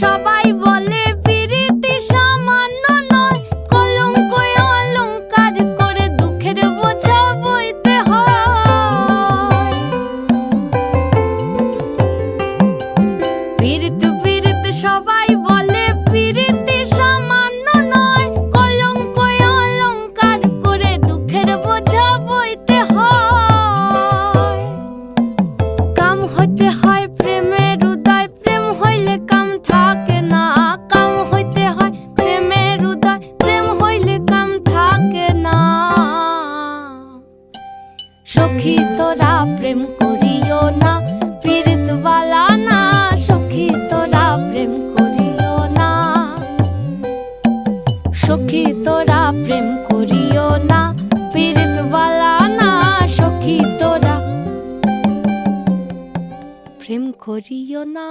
সবাই বলে পিরিতি সামান্য নয়, কলঙ্ক অলংকার করে দুঃখের বোঝা বইতে হয়। পিরিত পিরিত সবাই বলে পিরিতি সামান্য নয়, কলঙ্ক অলংকার করে দুঃখের বোঝা বইতে হয়। কাম হইতে হয় প্রেমের উদয়, প্রেম হইলে কাম থাকে না। কাম হইতে হয় প্রেমের উদয়, প্রেম হইলে কাম থাকে না। সখী তোরা প্রেম করিও না, পীড়িত বালা না। সখী তোরা প্রেম করিও না, সখী তোরা প্রেম করিও না, পীড়িত বালা না। সখী তোরা প্রেম করিও না।